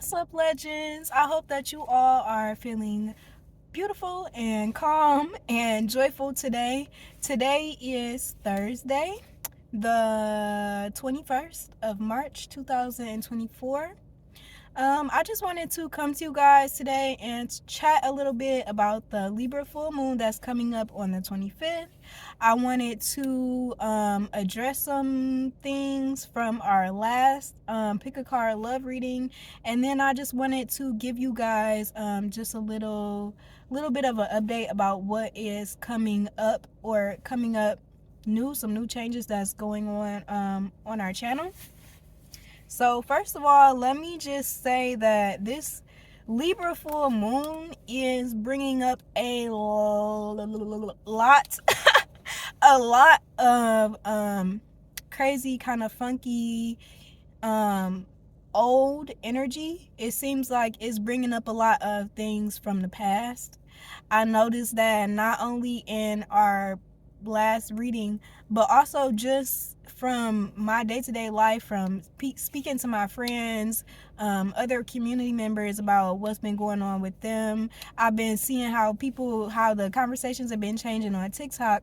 What's up, legends? I hope that you all are feeling beautiful and calm and joyful today. Today is Thursday, the 21st of March, 2024. I just wanted to come to you guys today and chat a little bit about the Libra full moon that's coming up on the 25th. I wanted to address some things from our last pick a card love reading, and then I just wanted to give you guys just a little bit of an update about what is coming up some new changes that's going on our channel. So first of all, let me just say that this Libra full moon is bringing up a lot a lot of crazy, kind of funky old energy. It seems like it's bringing up a lot of things from the past. I noticed that not only in our last reading, but also just from my day-to-day life, from speaking to my friends, other community members about what's been going on with them. I've been seeing how the conversations have been changing on TikTok.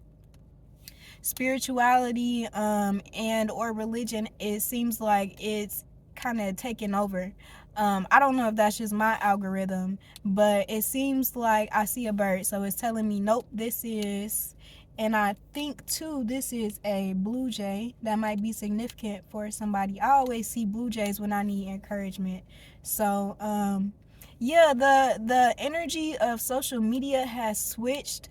Spirituality and or religion, it seems like it's kind of taking over. I don't know if that's just my algorithm, but it seems like I see a bird, so it's telling me nope, this is, and I think too this is a blue jay that might be significant for somebody. I always see blue jays when I need encouragement. So yeah, the energy of social media has switched.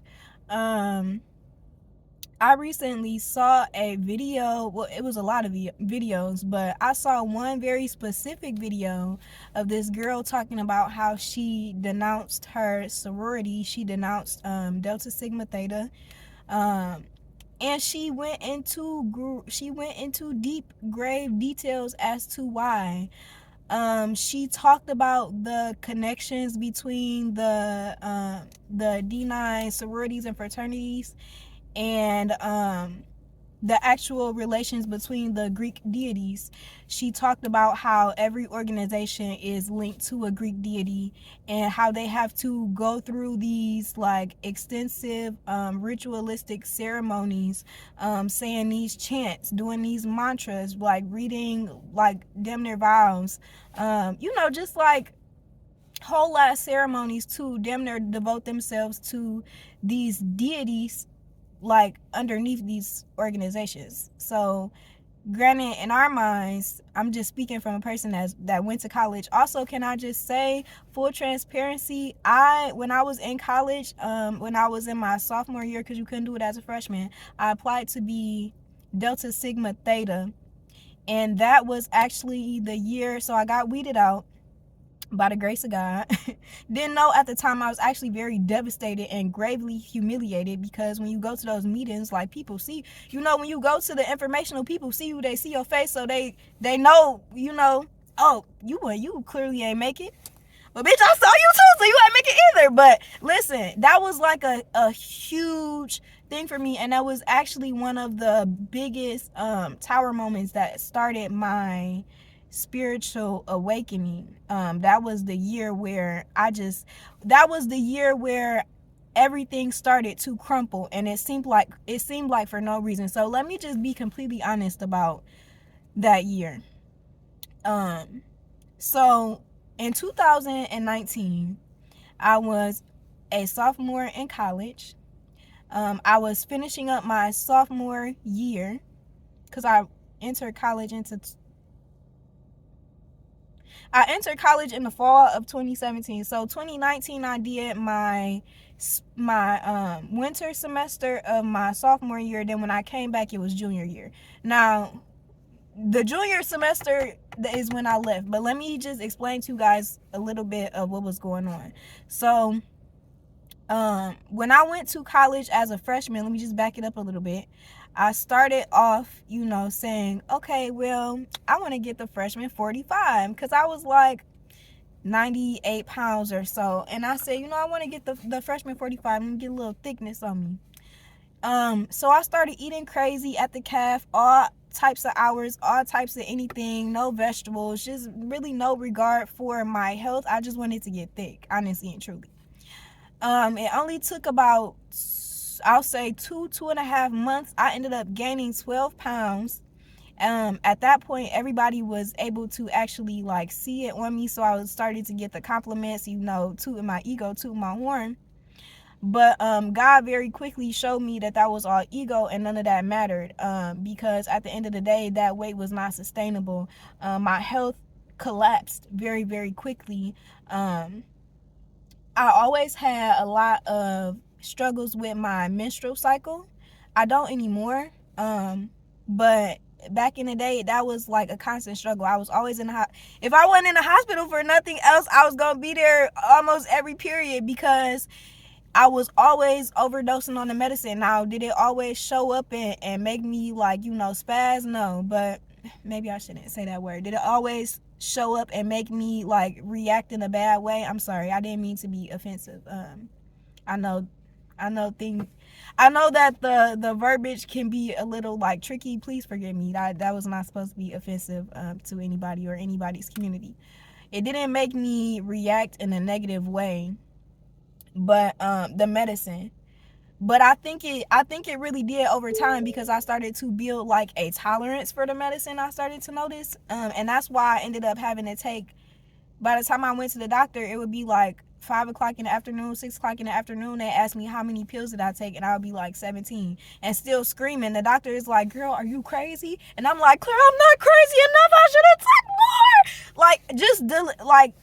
I recently saw a video. Well, it was a lot of videos, but I saw one very specific video of this girl talking about how she denounced her sorority. She denounced Delta Sigma Theta, and she went into deep, grave details as to why. She talked about the connections between the D9 sororities and fraternities, and the actual relations between the Greek deities. She talked about how every organization is linked to a Greek deity, and how they have to go through these like extensive ritualistic ceremonies, saying these chants, doing these mantras, like reading like damn near vows, just like whole lot of ceremonies to damn near devote themselves to these deities, like underneath these organizations. So granted, in our minds, I'm just speaking from a person that went to college. Also, can I just say, full transparency, when I was in college, when I was in my sophomore year, because you couldn't do it as a freshman, I applied to be Delta Sigma Theta, and that was actually the year. So I got weeded out by the grace of God. Didn't know at the time. I was actually very devastated and gravely humiliated, because when you go to those meetings, like, people see, when you go to the informational, people see you, they see your face, so they know, oh, you clearly ain't make it. But bitch, I saw you too, so you ain't make it either. But listen, that was like a huge thing for me, and that was actually one of the biggest tower moments that started my spiritual awakening. That was the year where everything started to crumple, and it seemed like for no reason. So let me just be completely honest about that year. So in 2019, I was a sophomore in college. I was finishing up my sophomore year, because I entered college in the fall of 2017. So 2019, I did my winter semester of my sophomore year. Then when I came back, it was junior year. Now, the junior semester is when I left. But let me just explain to you guys a little bit of what was going on. So when I went to college as a freshman, let me just back it up a little bit. I started off, saying, okay, well, I want to get the freshman 45, because I was like 98 pounds or so. And I said, I want to get the freshman 45 and get a little thickness on me. So I started eating crazy at the calf. types of hours, all types of anything, no vegetables, just really no regard for my health. I just wanted to get thick, honestly and truly. It only took about, I'll say 2.5 months. I ended up gaining 12 pounds. At that point, everybody was able to actually like see it on me, so I was starting to get the compliments, tooting my ego, tooting my horn. But God very quickly showed me that was all ego and none of that mattered, because at the end of the day, that weight was not sustainable. My health collapsed very, very quickly. I always had a lot of struggles with my menstrual cycle. I don't anymore. But back in the day, that was like a constant struggle. I was always if I wasn't in the hospital for nothing else, I was going to be there almost every period, because I was always overdosing on the medicine. Now, did it always show up and make me like, spaz? No, but maybe I shouldn't say that word. Did it always show up and make me like react in a bad way? I'm sorry, I didn't mean to be offensive. I know that the verbiage can be a little like tricky. Please forgive me. That was not supposed to be offensive to anybody or anybody's community. It didn't make me react in a negative way, but the medicine. But I think it really did over time, because I started to build like a tolerance for the medicine. I started to notice, and that's why I ended up having to take. By the time I went to the doctor, it would be like 5 o'clock in the afternoon, 6 o'clock in the afternoon. They asked me how many pills did I take, and I would be like 17, and still screaming. The doctor is like, "Girl, are you crazy?" And I'm like, "Claire, I'm not crazy enough. I should have took more." Like, just like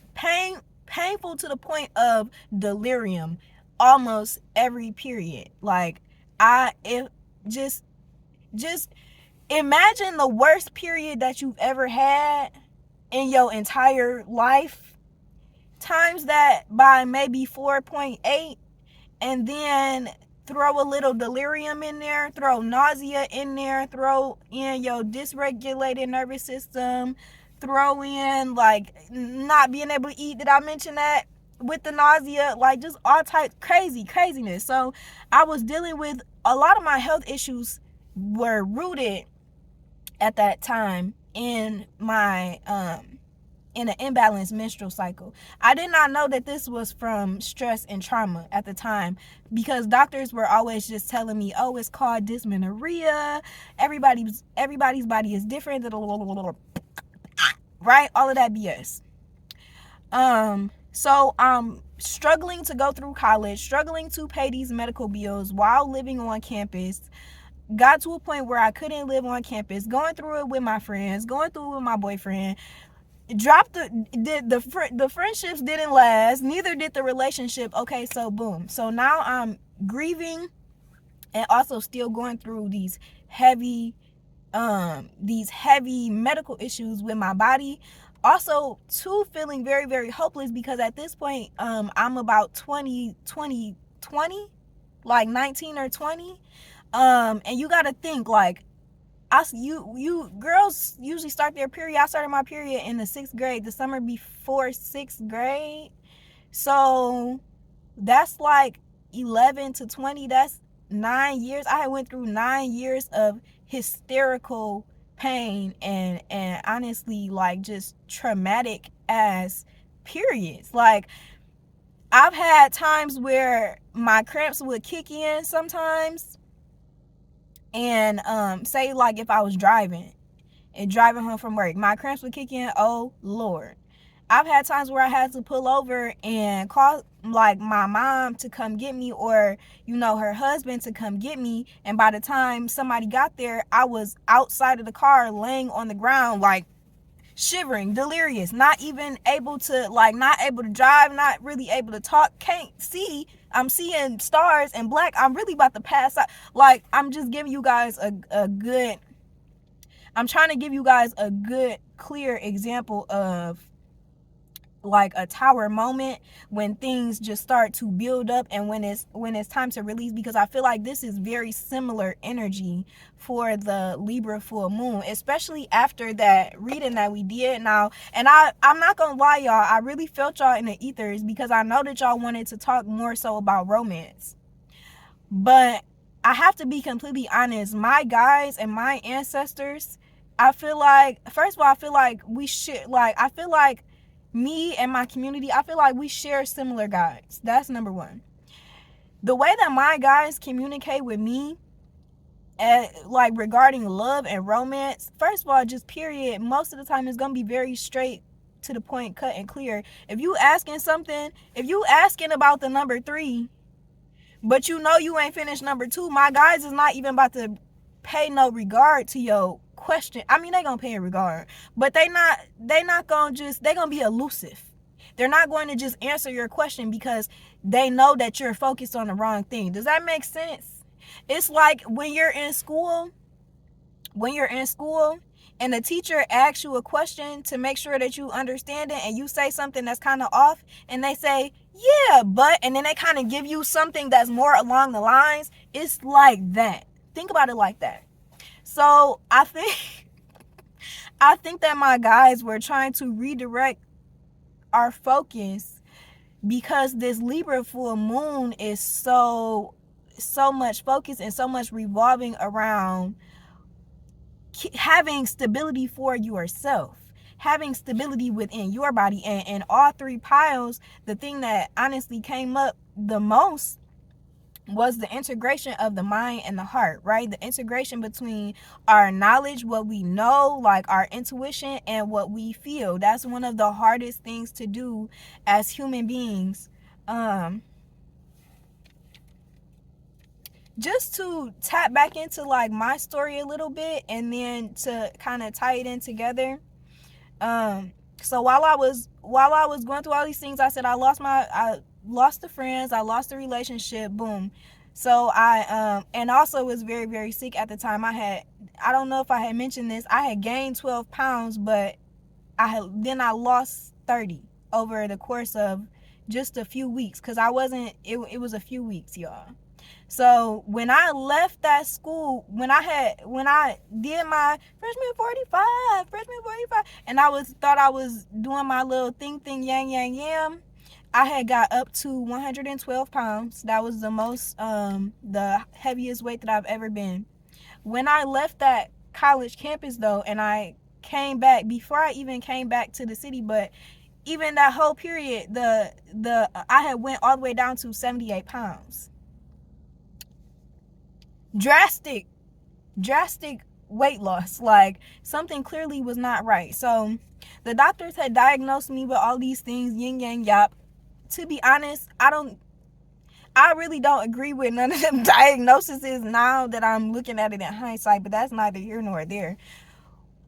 painful to the point of delirium almost every period. Like, just imagine the worst period that you've ever had in your entire life, times that by maybe 4.8, and then throw a little delirium in there, throw nausea in there, throw in your dysregulated nervous system, throw in like not being able to eat. Did I mention that? With the nausea, like just all types craziness. So I was dealing with a lot of my health issues were rooted at that time in my in an imbalanced menstrual cycle. I did not know that this was from stress and trauma at the time, because doctors were always just telling me, "Oh, it's called dysmenorrhea. Everybody's body is different." Right? All of that BS. So I'm struggling to go through college, struggling to pay these medical bills while living on campus. Got to a point where I couldn't live on campus, going through it with my friends, going through it with my boyfriend. Dropped the friendships didn't last, neither did the relationship. Okay, so boom. So now I'm grieving and also still going through these heavy medical issues with my body. Also, too, feeling very, very hopeless, because at this point, I'm about 20, like 19 or 20. And you got to think, like, you girls usually start their period. I started my period in the 6th grade, the summer before 6th grade. So that's like 11 to 20. That's 9 years. I went through 9 years of hysterical pain and honestly, like, just traumatic ass periods. Like, I've had times where my cramps would kick in sometimes, and say like if I was driving home from work, my cramps would kick in. Oh Lord. I've had times where I had to pull over and call like my mom to come get me, or her husband to come get me, and by the time somebody got there, I was outside of the car laying on the ground, like shivering, delirious, not even able to, like, not able to drive, not really able to talk, can't see. I'm seeing stars and black. I'm really about to pass out. Like, I'm just giving you guys I'm trying to give you guys a good, clear example of like a tower moment, when things just start to build up and when it's time to release, because I feel like this is very similar energy for the Libra full moon, especially after that reading that we did now. And I'm not gonna lie, y'all, I really felt y'all in the ethers, because I know that y'all wanted to talk more so about romance. But I have to be completely honest, my guides and my ancestors, I feel like, first of all, I feel like we should, like, I feel like me and my community, I feel like we share similar guides. That's number one. The way that my guys communicate with me, like regarding love and romance, first of all, just period, most of the time it's gonna be very straight to the point, cut and clear. If you asking something, if you asking about the number 3, but you know you ain't finished number 2, my guys is not even about to pay no regard to your question. I mean, they gonna pay a regard, but they not gonna just, they gonna be elusive. They're not going to just answer your question because they know that you're focused on the wrong thing. Does that make sense? It's like when you're in school, and the teacher asks you a question to make sure that you understand it, and you say something that's kind of off, and they say, yeah, but, and then they kind of give you something that's more along the lines. It's like that. Think about it like that. So I think that my guys were trying to redirect our focus, because this Libra full moon is so much focus and so much revolving around having stability for yourself, having stability within your body. And all 3 piles, the thing that honestly came up the most was the integration of the mind and the heart, right? The integration between our knowledge, what we know, like our intuition, and what we feel. That's one of the hardest things to do as human beings. Just to tap back into like my story a little bit, and then to kind of tie it in together. So while I was going through all these things, I said I lost the friends, I lost the relationship, boom. So I and also was very, very sick at the time. I don't know if I had mentioned this, I had gained 12 pounds, but I lost 30 over the course of just a few weeks, because it was a few weeks, y'all. So when I left that school, when I did my freshman 45, and thought I was doing my little thing, yam, I had got up to 112 pounds. That was the most, the heaviest weight that I've ever been. When I left that college campus though, and I came back, before I even came back to the city, but even that whole period, I had went all the way down to 78 pounds. Drastic weight loss. Like, something clearly was not right. So the doctors had diagnosed me with all these things, yin yang yap. To be honest, I really don't agree with none of them diagnoses now that I'm looking at it in hindsight, but that's neither here nor there.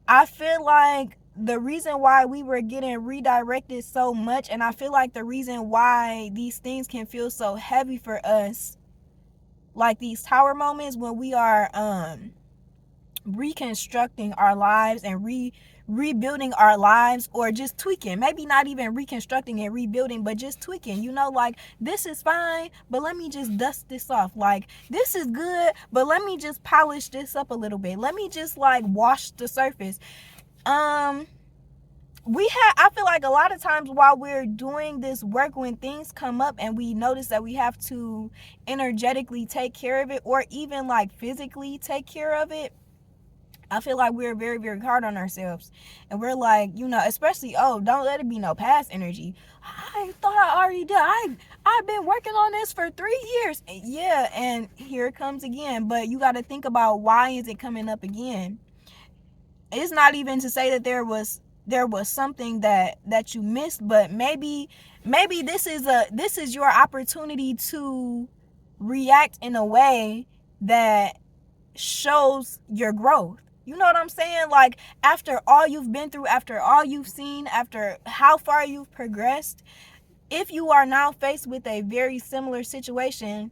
I feel like the reason why we were getting redirected so much, and I feel like the reason why these things can feel so heavy for us, like these tower moments when we are reconstructing our lives and rebuilding our lives, or just tweaking, maybe not even reconstructing and rebuilding, but just tweaking, like, this is fine, but let me just dust this off. Like, this is good, but let me just polish this up a little bit, let me just like wash the surface. I feel like a lot of times while we're doing this work, when things come up and we notice that we have to energetically take care of it, or even like physically take care of it, I feel like we're very, very hard on ourselves. And we're like, especially, don't let it be no past energy. I thought I already did. I've been working on this for 3 years. Yeah, and here it comes again. But you got to think about, why is it coming up again? It's not even to say that there was something that you missed, but maybe this is your opportunity to react in a way that shows your growth. You know what I'm saying? Like, after all you've been through, after all you've seen, after how far you've progressed, if you are now faced with a very similar situation,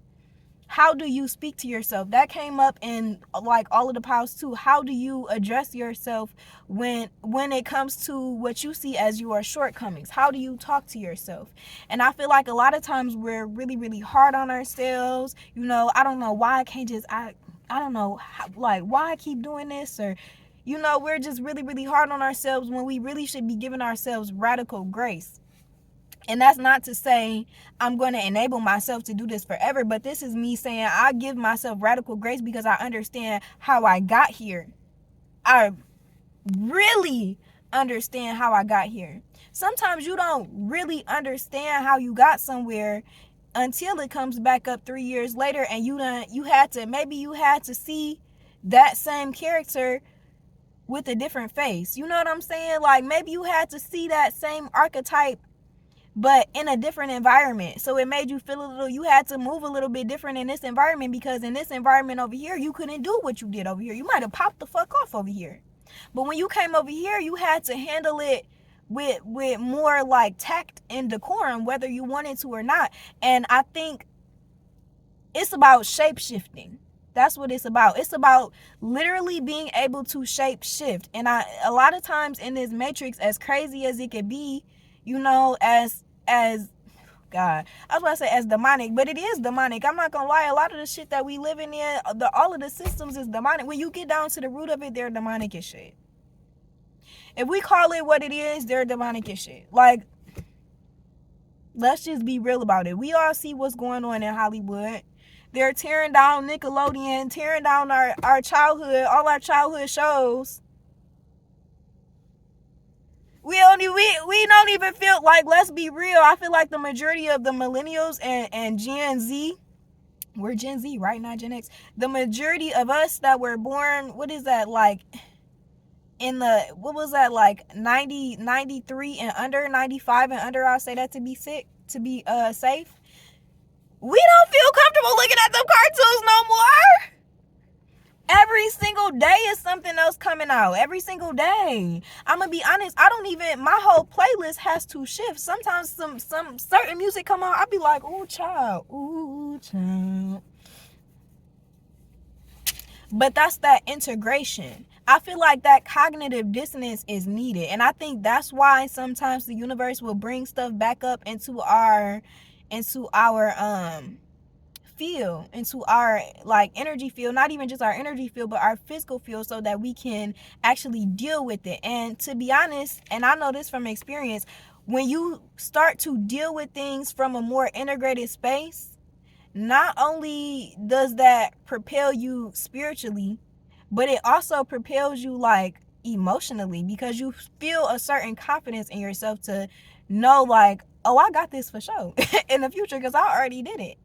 how do you speak to yourself? That came up in like all of the piles too. How do you address yourself when it comes to what you see as your shortcomings? How do you talk to yourself? And I feel like a lot of times we're really, really hard on ourselves. I don't know why I can't just, I don't know how, like, why I keep doing this, or we're just really, really hard on ourselves, when we really should be giving ourselves radical grace. And that's not to say I'm going to enable myself to do this forever, but this is me saying I give myself radical grace because I understand how I got here. really understand how I got here. Sometimes you don't really understand how you got somewhere until it comes back up 3 years later, and you had to see that same character with a different face. You know what I'm saying? Like, maybe you had to see that same archetype but in a different environment. So it made you feel you had to move a little bit different in this environment, because in this environment over here, you couldn't do what you did over here. You might have popped the fuck off over here. But when you came over here, you had to handle it with more like tact and decorum, whether you wanted to or not. And I think it's about shape shifting. That's what it's about. It's about literally being able to shape shift. And a lot of times in this matrix, as crazy as it could be, as God, I was about to say as demonic, but it is demonic. I'm not gonna lie. A lot of the shit that we living in, all of the systems is demonic. When you get down to the root of it, they're demonic as shit. If we call it what it is, they're demonic as shit. Like, let's just be real about it. We all see what's going on in Hollywood. They're tearing down Nickelodeon, tearing down our childhood, all our childhood shows. We don't even feel like, let's be real, I feel like the majority of the millennials and Gen Z, we're Gen Z, right? Not Gen X. The majority of us that were born, what is that, like, in the, what was that, like 90, 93 and under, 95 and under, I'll say that to be safe. We don't feel comfortable looking at them cartoons no more. Every single day is something else coming out. Every single day. I'm gonna be honest, my whole playlist has to shift. Sometimes some certain music come on, I'll be like, ooh, child. But that's that integration. I feel like that cognitive dissonance is needed. And I think that's why sometimes the universe will bring stuff back up into our field, into our like energy field, not even just our energy field, but our physical field, so that we can actually deal with it. And to be honest, and I know this from experience, when you start to deal with things from a more integrated space, not only does that propel you spiritually, but it also propels you like emotionally, because you feel a certain confidence in yourself to know like, oh, I got this for sure in the future, because I already did it.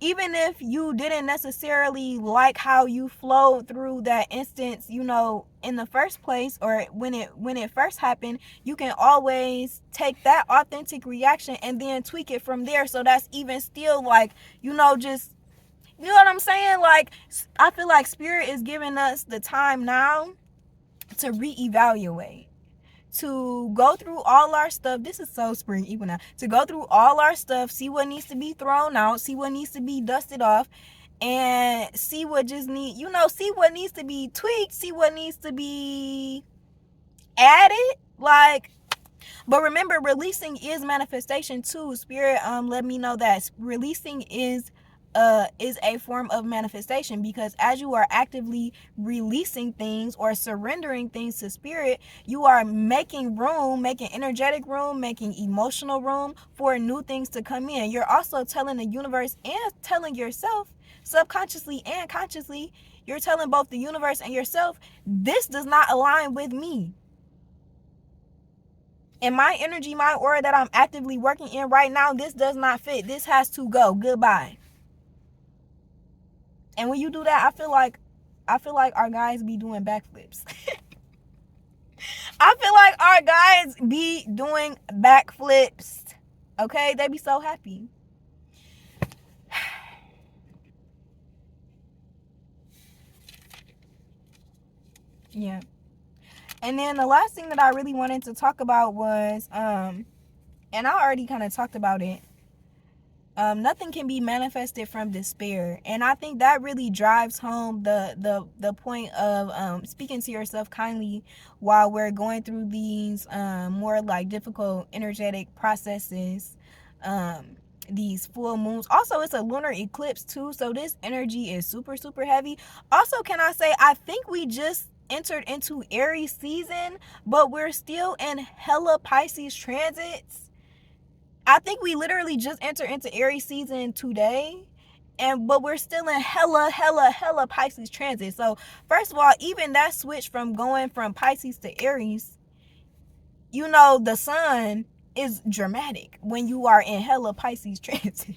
Even if you didn't necessarily like how you flowed through that instance, in the first place, or when it first happened, you can always take that authentic reaction and then tweak it from there. So that's even still like, just, you know what I'm saying? Like, I feel like spirit is giving us the time now to reevaluate, to go through all our stuff. This is so spring even now. To go through all our stuff, see what needs to be thrown out, see what needs to be dusted off, and see what just see what needs to be tweaked, see what needs to be added. Like, but remember, releasing is manifestation too. Spirit let me know that releasing is a form of manifestation, because as you are actively releasing things or surrendering things to spirit, you are making room, making energetic room, making emotional room for new things to come in. You're also telling the universe and telling yourself, subconsciously and consciously, you're telling both the universe and yourself, this does not align with me. In my energy, my aura that I'm actively working in right now, this does not fit. This has to go. Goodbye. And when you do that, I feel like our guys be doing backflips. I feel like our guys be doing backflips. Okay? They be so happy. Yeah. And then the last thing that I really wanted to talk about was, and I already kind of talked about it, nothing can be manifested from despair. And I think that really drives home the point of speaking to yourself kindly while we're going through these more like difficult energetic processes, these full moons. Also, it's a lunar eclipse too, so this energy is super, super heavy. Also, can I say, I think we just entered into Aries season, but we're still in hella Pisces transits. I think we literally just entered into Aries season today, but we're still in hella Pisces transit. So first of all, even that switch from going from Pisces to Aries, you know, the sun is dramatic when you are in hella Pisces transit.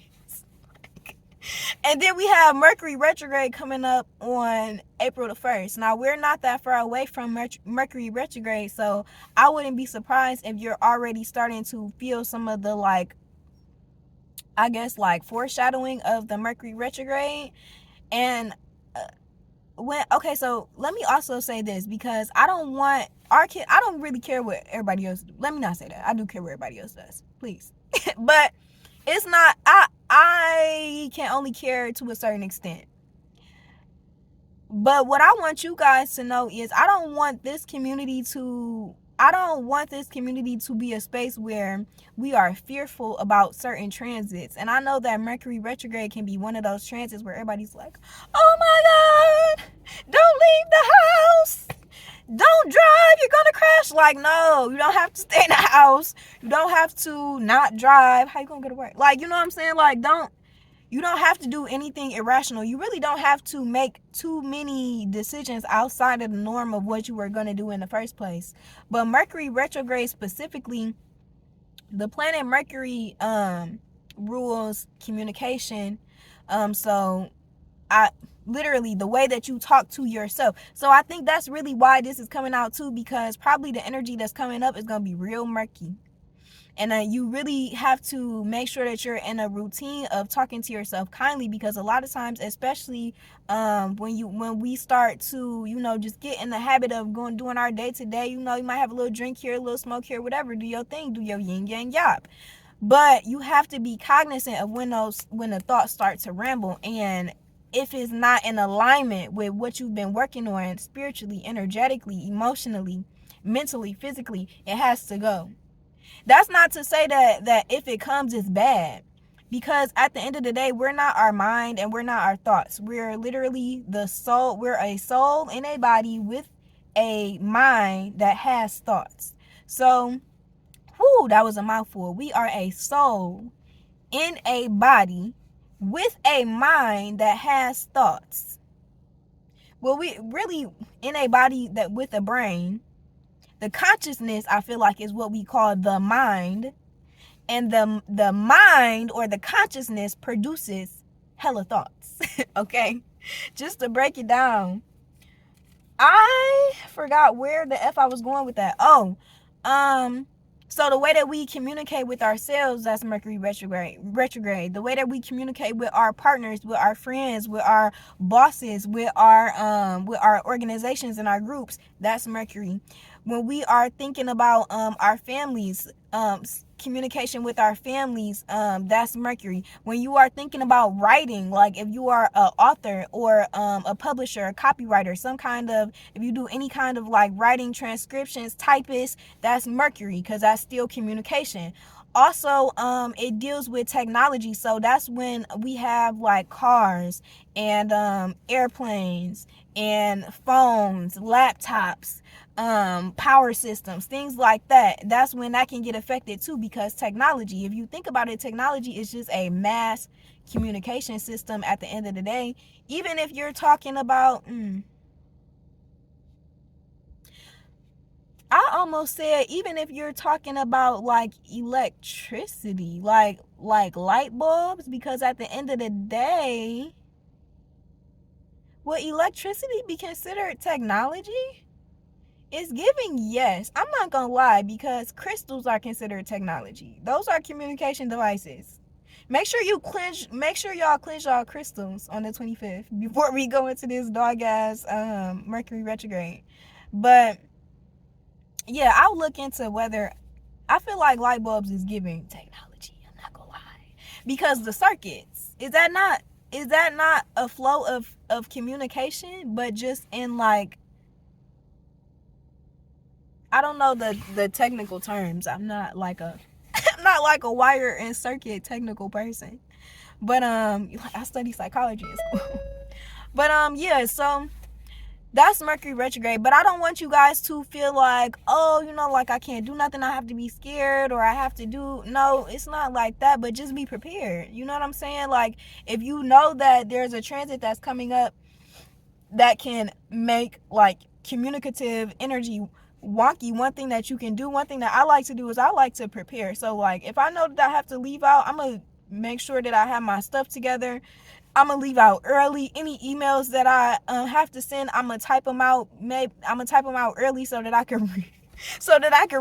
And then we have Mercury retrograde coming up on April the 1st. Now, we're not that far away from Mercury retrograde, so I wouldn't be surprised if you're already starting to feel some of the, like, I guess, like, foreshadowing of the Mercury retrograde. And okay, so let me also say this, because I don't want our kid, I don't really care what everybody else do. Let me not say that. I do care what everybody else does, please. But it's not, I can only care to a certain extent. But what I want you guys to know is I don't want this community to be a space where we are fearful about certain transits. And I know that Mercury retrograde can be one of those transits where everybody's like, oh my God, don't leave the house. Don't drive, you're gonna crash. Like, no, you don't have to stay in the house. You don't have to not drive. How you gonna go to work? Like, you know what I'm saying? Like, you don't have to do anything irrational. You really don't have to make too many decisions outside of the norm of what you were going to do in the first place. But Mercury retrograde specifically, the planet Mercury rules communication. So I literally the way that you talk to yourself. So I think that's really why this is coming out too, because probably the energy that's coming up is going to be real murky. And you really have to make sure that you're in a routine of talking to yourself kindly, because a lot of times, especially when we start to, you know, just get in the habit of doing our day to day, you know, you might have a little drink here, a little smoke here, whatever, do your thing, do your yin yang yap. But you have to be cognizant of when the thoughts start to ramble, and if it's not in alignment with what you've been working on spiritually, energetically, emotionally, mentally, physically, it has to go. That's not to say that if it comes, it's bad, because at the end of the day, we're not our mind and we're not our thoughts. We're literally the soul. We're a soul in a body with a mind that has thoughts. So, that was a mouthful. We are a soul in a body with a mind that has thoughts. Well, we really in a body that with a brain. The consciousness, I feel like, is what we call the mind. And the mind or the consciousness produces hella thoughts. Okay? Just to break it down. I forgot where the F I was going with that. So the way that we communicate with ourselves, that's Mercury retrograde. The way that we communicate with our partners, with our friends, with our bosses, with our organizations and our groups, that's Mercury. When we are thinking about our families, communication with our families, that's Mercury. When you are thinking about writing, like if you are an author or a publisher, a copywriter, if you do any kind of like writing, transcriptions, typist, that's Mercury, because that's still communication. Also, it deals with technology. So that's when we have like cars and airplanes and phones, laptops, power systems, things like that. That's when that can get affected too, because technology, if you think about it, technology is just a mass communication system at the end of the day. Even if you're talking about I almost said, even if you're talking about like electricity, like light bulbs, because at the end of the day, will electricity be considered technology? It's giving yes. I'm not gonna lie, because crystals are considered technology. Those are communication devices. Make sure y'all cleanse y'all crystals on the 25th before we go into this dog ass Mercury retrograde. But yeah, I'll look into whether, I feel like light bulbs is giving technology. I'm not gonna lie, because the circuits, is that not a flow of communication, but just in like, I don't know the technical terms. I'm not like a wire and circuit technical person. But I study psychology in school. But yeah, so That's Mercury retrograde. But I don't want you guys to feel like, oh, you know, like I can't do nothing, I have to be scared, or I have to do, no, it's not like that. But just be prepared, you know what I'm saying? Like, if you know that there's a transit that's coming up that can make like communicative energy wonky, one thing that you can do, one thing that I like to do is I like to prepare. So like, if I know that I have to leave out, I'm gonna make sure that I have my stuff together. I'm gonna leave out early. Any emails that I have to send, I'm gonna type them out. Maybe I'm gonna type them out early so that I can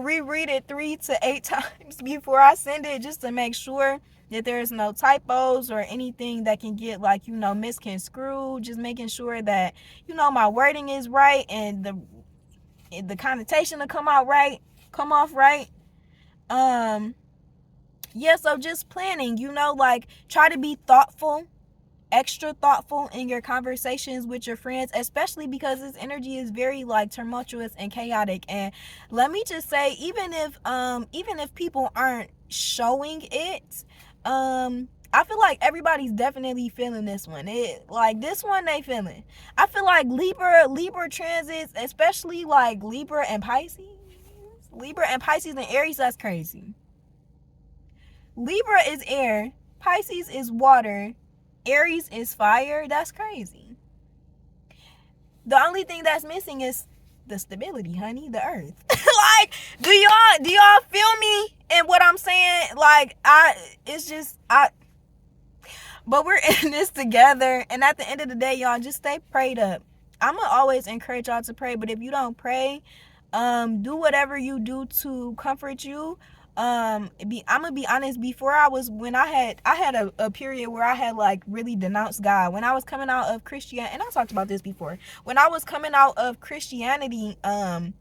reread it 3 to 8 times before I send it, just to make sure that there's no typos or anything that can get, like, you know, misconstrued. Just making sure that, you know, my wording is right and the connotation to come off right. Yeah, so just planning, you know, like, try to be thoughtful, extra thoughtful in your conversations with your friends, especially because this energy is very like tumultuous and chaotic. And let me just say, even if people aren't showing it, I feel like everybody's definitely feeling this one. This one they feeling. I feel like Libra transits, especially like Libra and Pisces and Aries, that's crazy. Libra is air, Pisces is water, Aries is fire. That's crazy. The only thing that's missing is the stability, honey, the earth. Like, do y'all feel me in what I'm saying? Like, but we're in this together, and at the end of the day, y'all, just stay prayed up. I'm gonna always encourage y'all to pray, but if you don't pray, do whatever you do to comfort you. I'm gonna be honest, before when I had a period where I had like really denounced God. When I was coming out of Christianity, and I talked about this before, when I was coming out of Christianity, I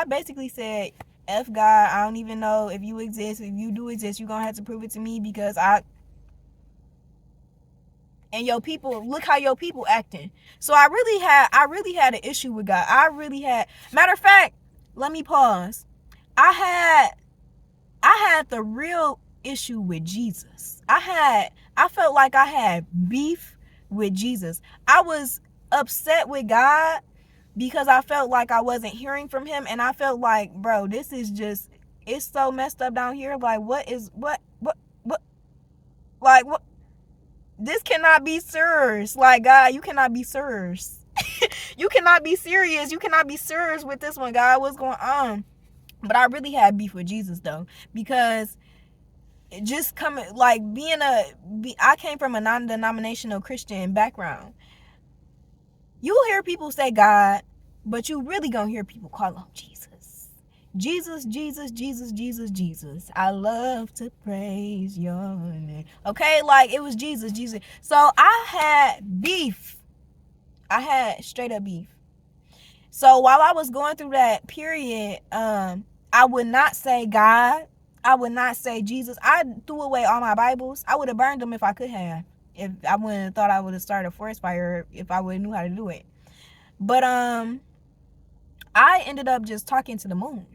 basically said, F God, I don't even know if you exist. If you do exist, you're gonna have to prove it to me, because and your people, look how your people acting. So I really had an issue with God. Matter of fact, let me pause. I had the real issue with Jesus. I felt like I had beef with Jesus. I was upset with God because I felt like I wasn't hearing from him, and I felt like, bro, this is just, it's so messed up down here. Like, what like, what, this cannot be serious. Like, God, you cannot be serious. You cannot be serious. You cannot be serious with this one, God. What's going on? But I really had beef with Jesus, though, because just coming, like, I came from a non-denominational Christian background. You'll hear people say God, but you really gonna hear people call him Jesus. Jesus, Jesus, Jesus, Jesus, Jesus. I love to praise your name. Okay, like, it was Jesus, Jesus. So I had beef. I had straight up beef. So while I was going through that period, I would not say God. I would not say Jesus. I threw away all my Bibles. I would have burned them if I could have. If I wouldn't have thought I would have started a forest fire, if I would have knew how to do it. But I ended up just talking to the moon.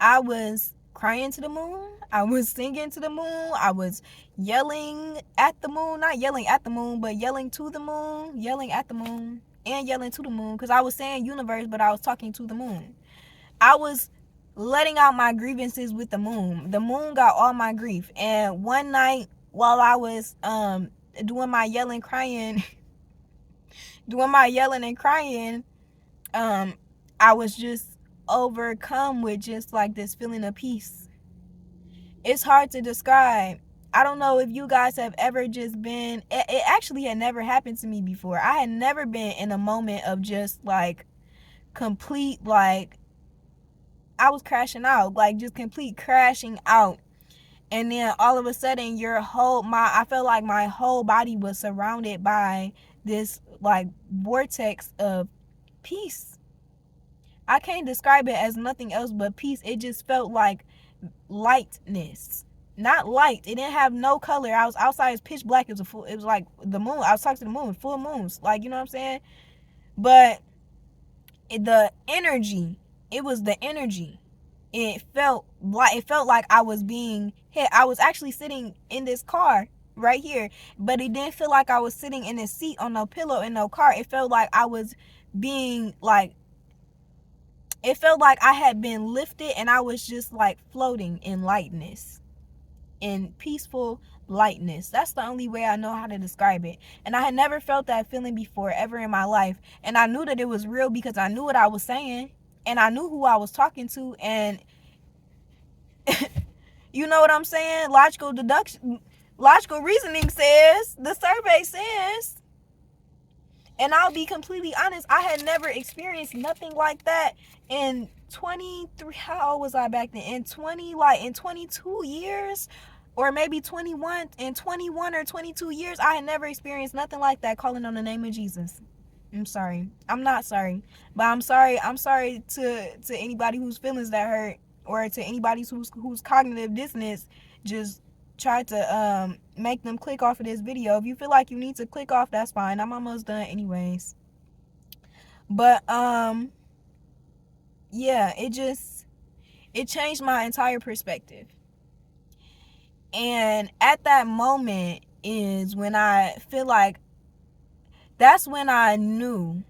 I was crying to the moon. I was singing to the moon. I was yelling at the moon. Not yelling at the moon, but yelling to the moon. Yelling at the moon and yelling to the moon. Because I was saying universe, but I was talking to the moon. I was letting out my grievances with the moon. The moon got all my grief. And one night, while I was doing my yelling, crying, I was just overcome with just like this feeling of peace. It's hard to describe. I don't know if you guys have ever just been, it actually had never happened to me before. I had never been in a moment of just like complete, like, I was crashing out, like just complete crashing out. And then all of a sudden I felt like my whole body was surrounded by this like vortex of peace. I can't describe it as nothing else but peace. It just felt like lightness. Not light. It didn't have no color. I was outside, it's pitch black. It was like the moon. I was talking to the moon, full moons. Like, you know what I'm saying? But the energy, it was the energy. It felt like I was being hit. I was actually sitting in this car right here. But it didn't feel like I was sitting in a seat on no pillow in no car. It felt like I was being like, it felt like I had been lifted and I was just like floating in lightness, in peaceful lightness. That's the only way I know how to describe it. And I had never felt that feeling before ever in my life. And I knew that it was real because I knew what I was saying and I knew who I was talking to. And you know what I'm saying? Logical deduction, logical reasoning says, the survey says, and I'll be completely honest, I had never experienced nothing like that in 23, how old was I back then? In 22 years, or maybe 21, in 21 or 22 years, I had never experienced nothing like that, calling on the name of Jesus. I'm sorry. I'm not sorry. But I'm sorry. I'm sorry to anybody whose feelings that hurt, or to anybody whose cognitive dissonance just tried to make them click off of this video. If you feel like you need to click off, that's fine. I'm almost done anyways. But yeah, it changed my entire perspective. And at that moment is when I feel like that's when I knew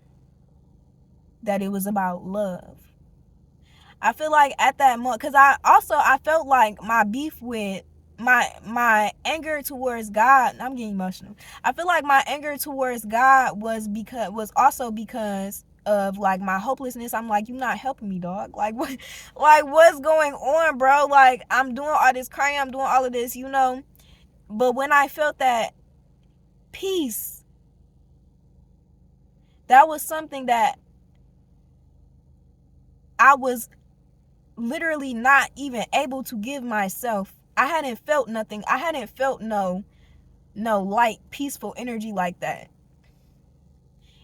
that it was about love. I feel like at that moment, because I felt like my beef with my anger towards God, I'm getting emotional. I feel like my anger towards God was also because of like my hopelessness. I'm like, you're not helping me, dog. Like what, like what's going on, bro? Like I'm doing all this crying, I'm doing all of this, you know. But when I felt that peace, that was something that I was literally not even able to give myself. I hadn't felt nothing. I hadn't felt no light, peaceful energy like that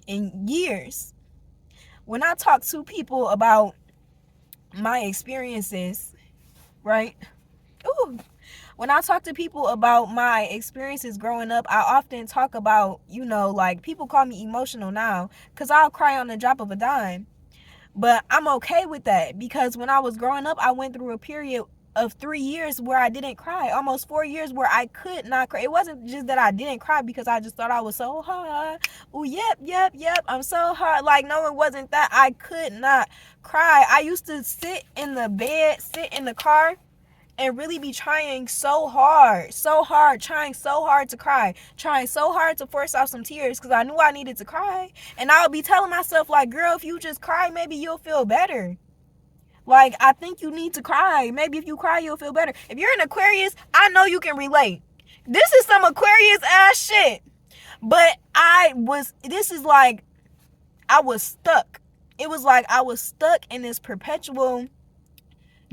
in years. When I talk to people about my experiences, right? Ooh. When I talk to people about my experiences growing up, I often talk about, you know, like people call me emotional now because I'll cry on the drop of a dime. But I'm okay with that because when I was growing up, I went through a period of 3 years where I didn't cry, almost 4 years where I could not cry. It wasn't just that I didn't cry because I just thought I was so hard. Oh, yep, I'm so hard. Like, no, it wasn't that. I could not cry. I used to sit in the bed, sit in the car, and really be trying so hard, trying so hard to cry, trying so hard to force out some tears because I knew I needed to cry. And I would be telling myself, like, girl, if you just cry, maybe you'll feel better. Like, I think you need to cry. Maybe if you cry, you'll feel better. If you're an Aquarius, I know you can relate. This is some Aquarius ass shit. But I was stuck. It was like I was stuck in this perpetual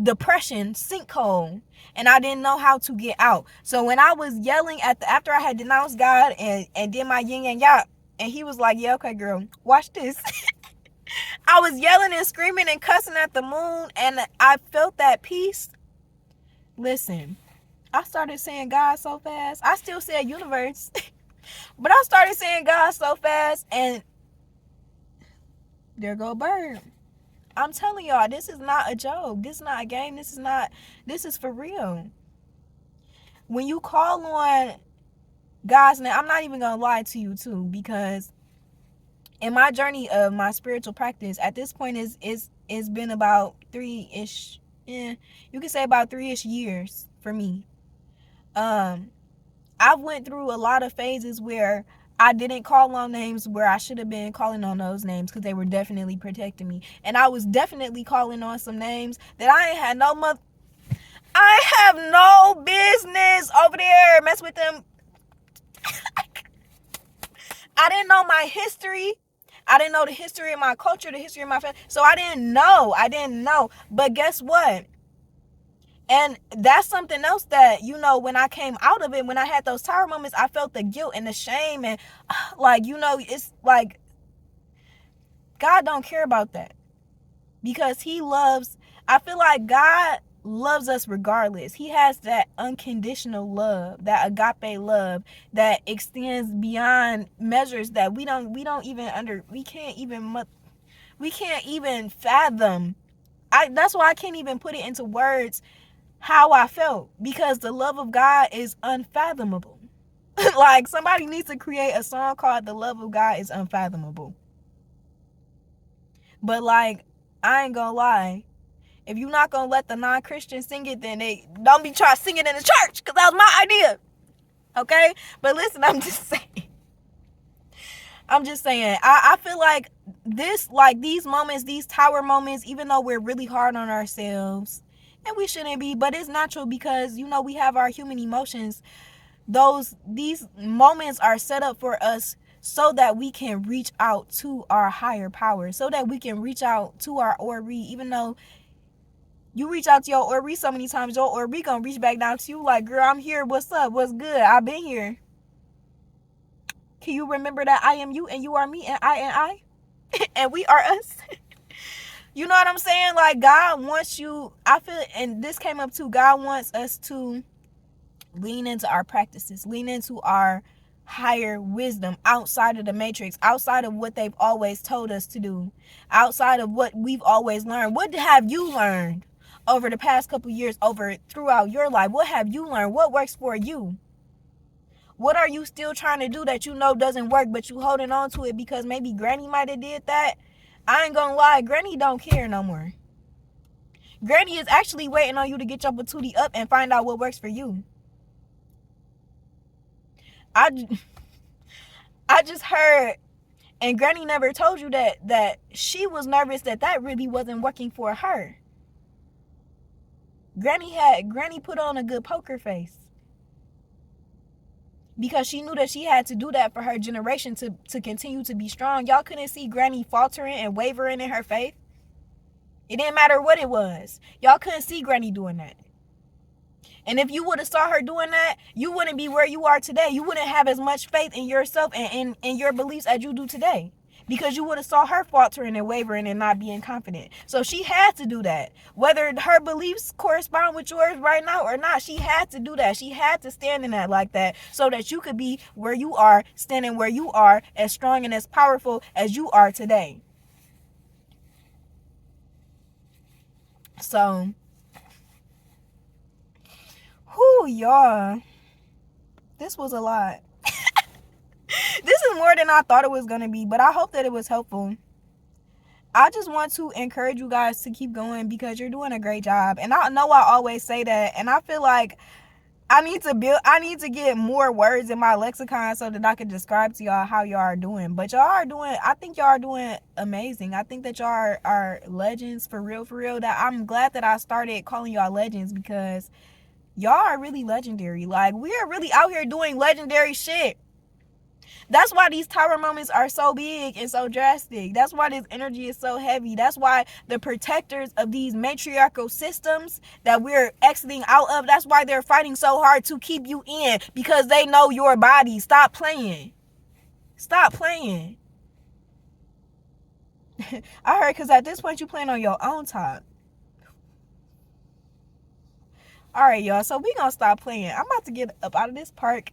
depression sinkhole, and I didn't know how to get out. So when I was yelling after I had denounced God and did my yin and yang, and he was like, yeah, okay, girl, watch this. I was yelling and screaming and cussing at the moon, and I felt that peace. Listen, I started saying God so fast. I still said universe, but I started saying God so fast, and there go bird. I'm telling y'all, this is not a joke. This is not a game. This is for real. When you call on God's name, I'm not even going to lie to you too, because in my journey of my spiritual practice, at this point it's been about 3-ish, you can say about 3-ish years for me. I've went through a lot of phases where I didn't call on names where I should have been calling on those names because they were definitely protecting me. And I was definitely calling on some names that I ain't had I have no business over there mess with them. I didn't know my history. I didn't know the history of my culture, the history of my family. So I didn't know. But guess what? And that's something else that, you know, when I came out of it, when I had those tower moments, I felt the guilt and the shame. And like, you know, it's like God don't care about that because I feel like God loves us regardless. He has that unconditional love, that agape love that extends beyond measures that we can't even fathom. That's why I can't even put it into words how I felt, because the love of God is unfathomable. Like, somebody needs to create a song called The Love of God is Unfathomable. But, like, I ain't gonna lie. If you're not gonna let the non-Christians sing it, then they don't be trying to sing it in the church, because that was my idea. Okay? But listen, I'm just saying. I feel like these moments, these tower moments, even though we're really hard on ourselves, and we shouldn't be, but it's natural because, we have our human emotions. These moments are set up for us so that we can reach out to our higher power, so that we can reach out to our Ori. Even though you reach out to your Ori so many times, your Ori gonna reach back down to you like, girl, I'm here, what's up, what's good, I've been here. Can you remember that I am you and you are me and I and we are us? You know what I'm saying? Like, God wants you, I feel, and this came up too, God wants us to lean into our practices, lean into our higher wisdom outside of the matrix, outside of what they've always told us to do, outside of what we've always learned. What have you learned over the past couple years, throughout your life? What have you learned? What works for you? What are you still trying to do that you know doesn't work, but you holding on to it because maybe Granny might have did that? I ain't gonna lie, Granny don't care no more. Granny is actually waiting on you to get your patootie up and find out what works for you. I just heard, and Granny never told you that she was nervous that really wasn't working for her. Granny put on a good poker face because she knew that she had to do that for her generation to continue to be strong. Y'all couldn't see Granny faltering and wavering in her faith. It didn't matter what it was. Y'all couldn't see Granny doing that. And if you would have saw her doing that, you wouldn't be where you are today. You wouldn't have as much faith in yourself and in your beliefs as you do today, because you would have saw her faltering and wavering and not being confident. So she had to do that. Whether her beliefs correspond with yours right now or not, she had to do that. She had to stand in that like that so that you could be where you are, standing where you are, as strong and as powerful as you are today. So, y'all, this was a lot. This is more than I thought it was going to be, but I hope that it was helpful. I just want to encourage you guys to keep going because you're doing a great job. And I know I always say that, and I feel like I need to get more words in my lexicon so that I can describe to y'all how y'all are doing. But I think y'all are doing amazing. I think that y'all are legends for real, that I'm glad that I started calling y'all legends, because y'all are really legendary. Like, we are really out here doing legendary shit. That's why these tower moments are so big and so drastic. That's why this energy is so heavy. That's why the protectors of these matriarchal systems that we're exiting out of, that's why they're fighting so hard to keep you in, because they know your body. Stop playing. Stop playing. I heard, because at this point you plan on your own top. All right, y'all. So we gonna stop playing. I'm about to get up out of this park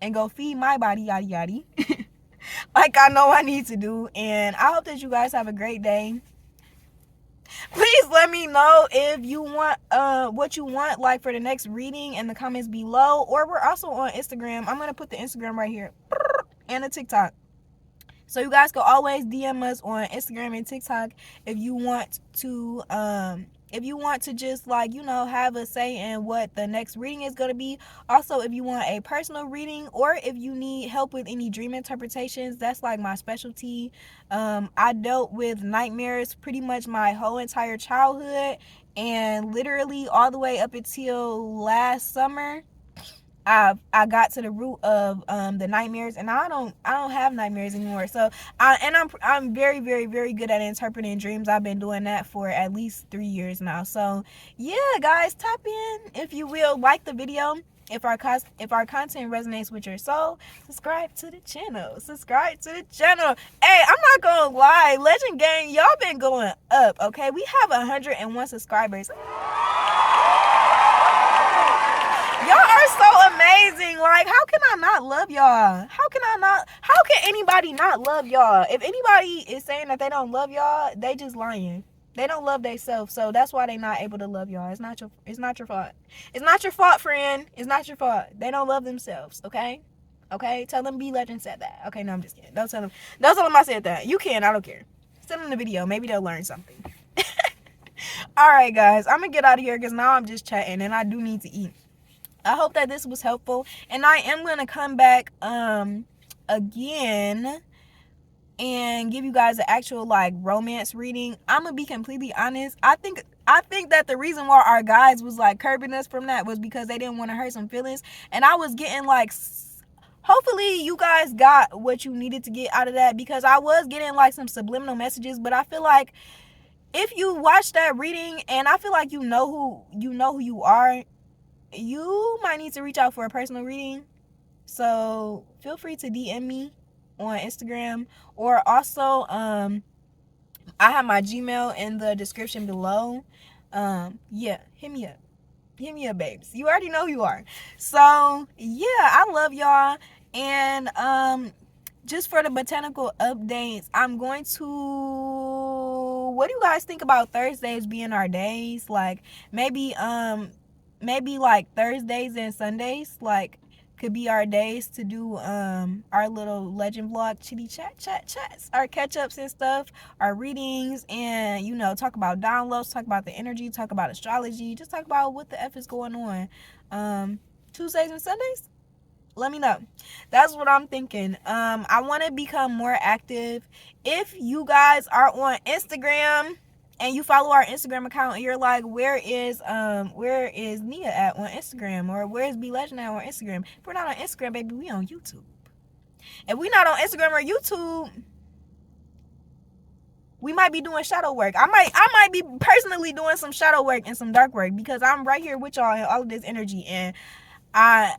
and go feed my body, yada yada, like I know I need to do. And I hope that you guys have a great day. Please let me know if you want what you want, like, for the next reading in the comments below. Or we're also on Instagram. I'm gonna put the Instagram right here and the TikTok, so you guys can always DM us on Instagram and TikTok if you want to just, like, have a say in what the next reading is going to be. Also, if you want a personal reading, or if you need help with any dream interpretations, that's like my specialty. I dealt with nightmares pretty much my whole entire childhood, and literally all the way up until last summer I got to the root of the nightmares, and I don't have nightmares anymore. So I'm very, very, very good at interpreting dreams. I've been doing that for at least 3 years now. So yeah, guys, tap in if you will. Like the video. If our content resonates with your soul, subscribe to the channel. Hey, I'm not gonna lie, Legend Gang, y'all been going up. Okay, we have 101 subscribers. Y'all are so amazing. Like, how can I not love y'all? How can anybody not love y'all? If anybody is saying that they don't love y'all, they just lying. They don't love themselves, so that's why they not able to love y'all. It's not your fault. It's not your fault, friend. It's not your fault. They don't love themselves, okay? Okay, tell them B Legend said that. Okay, no, I'm just kidding. Don't tell them. Don't tell them I said that. You can. I don't care. Send them the video. Maybe they'll learn something. All right, guys. I'm gonna get out of here because now I'm just chatting and I do need to eat. I hope that this was helpful, and I am gonna come back again and give you guys an actual like romance reading. I'm gonna be completely honest. I think that the reason why our guys was like curbing us from that was because they didn't want to hurt some feelings, and I was getting like, hopefully you guys got what you needed to get out of that, because I was getting like some subliminal messages. But I feel like if you watch that reading and I feel like you know who you are, you might need to reach out for a personal reading. So feel free to DM me on Instagram, or also I have my Gmail in the description below. Yeah, hit me up, babes. You already know who you are. So yeah, I love y'all. And just for the botanical updates, I'm going to, what do you guys think about Thursdays being our days? Like maybe like Thursdays and Sundays like could be our days to do our little legend vlog chitty chats, our catch ups and stuff, our readings, and you know, talk about downloads, talk about the energy, talk about astrology, just talk about what the F is going on. Tuesdays and Sundays, let me know. That's what I'm thinking. I want to become more active. If you guys are on Instagram and you follow our Instagram account and you're like, where is Nia at on Instagram, or where's B Legend at on Instagram? If we're not on Instagram, baby, we on YouTube. If we not on Instagram or YouTube, we might be doing shadow work. I might be personally doing some shadow work and some dark work, because I'm right here with y'all in all of this energy. And I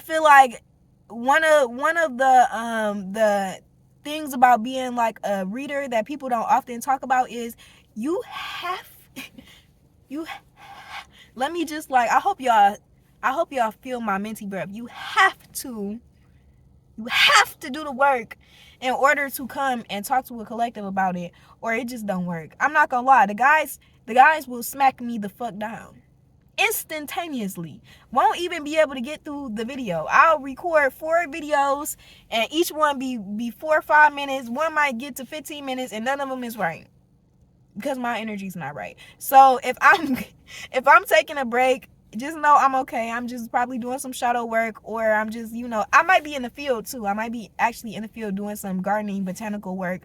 feel like one of the things about being like a reader that people don't often talk about is you have let me just like, I hope y'all feel my minty breath. You have to do the work in order to come and talk to a collective about it, or it just don't work. I'm not gonna lie, the guys will smack me the fuck down instantaneously. Won't even be able to get through the video. I'll record 4 videos and each one be 4 or 5 minutes. One might get to 15 minutes and none of them is right, because my energy's not right. So if I'm taking a break, just know I'm okay. I'm just probably doing some shadow work, or I'm just, you know, I might be in the field too. I might be actually in the field doing some gardening, botanical work.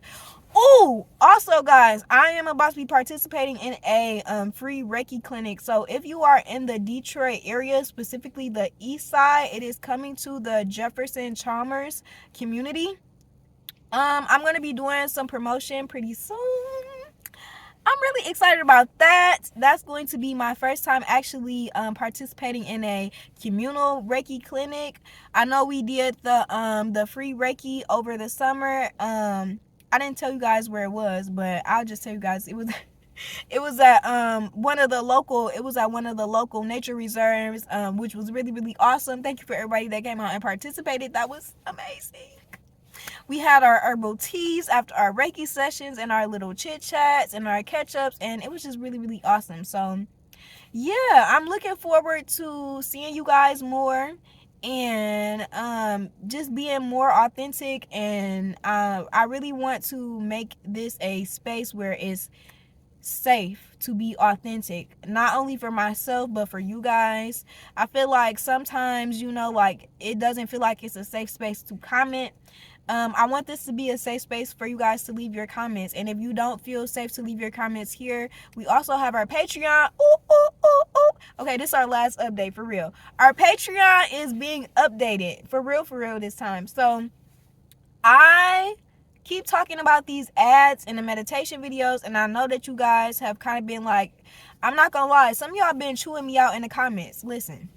Oh, also guys, I am about to be participating in a free Reiki clinic. So if you are in the Detroit area, specifically the east side, it is coming to the Jefferson Chalmers community. I'm going to be doing some promotion pretty soon. I'm really excited about that. That's going to be my first time actually participating in a communal Reiki clinic. I know we did the free Reiki over the summer. I didn't tell you guys where it was, but I'll just tell you guys it was at one of the local nature reserves, which was really, really awesome. Thank you for everybody that came out and participated. That was amazing. We had our herbal teas after our Reiki sessions and our little chit chats and our catch ups, and it was just really, really awesome. So yeah, I'm looking forward to seeing you guys more and just being more authentic. And I really want to make this a space where it's safe to be authentic, not only for myself but for you guys. I feel like sometimes, you know, like it doesn't feel like it's a safe space to comment. I want this to be a safe space for you guys to leave your comments. And if you don't feel safe to leave your comments here, we also have our Patreon. Okay, this is our last update for real. Our Patreon is being updated for real this time. So I keep talking about these ads in the meditation videos, and I know that you guys have kind of been like, I'm not gonna lie, some of y'all been chewing me out in the comments. Listen,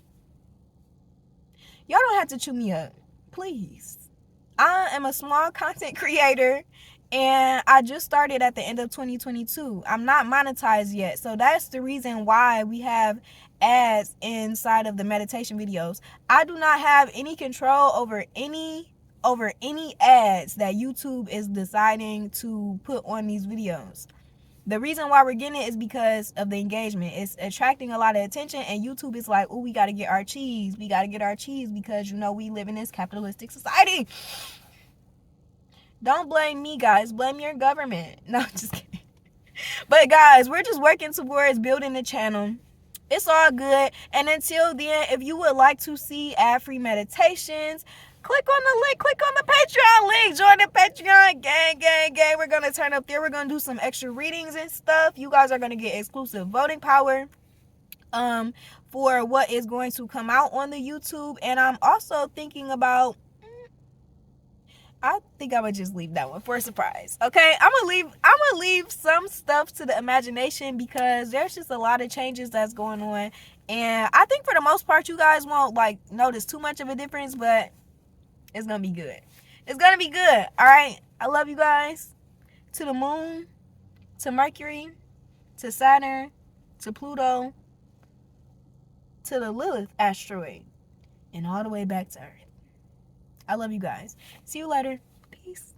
y'all don't have to chew me up, please. I am a small content creator and I just started at the end of 2022. I'm not monetized yet. So that's the reason why we have ads inside of the meditation videos. I do not have any control over any ads that YouTube is deciding to put on these videos. The reason why we're getting it is because of the engagement. It's attracting a lot of attention, and YouTube is like, oh, we got to get our cheese. We got to get our cheese because, you know, we live in this capitalistic society. Don't blame me, guys. Blame your government. No, just kidding. But guys, we're just working towards building the channel. It's all good. And until then, if you would like to see ad-free meditations, click on the link. Click on the Patreon link. Join the Patreon gang. We're going to turn up there. We're going to do some extra readings and stuff. You guys are going to get exclusive voting power for what is going to come out on the YouTube. And I'm also thinking about, I think I would just leave that one for a surprise. Okay, I'm gonna leave some stuff to the imagination because there's just a lot of changes that's going on, and I think for the most part you guys won't like notice too much of a difference, but it's gonna be good. It's gonna be good. All right, I love you guys. To the moon, to Mercury, to Saturn, to Pluto, to the Lilith asteroid, and all the way back to Earth. I love you guys. See you later. Peace.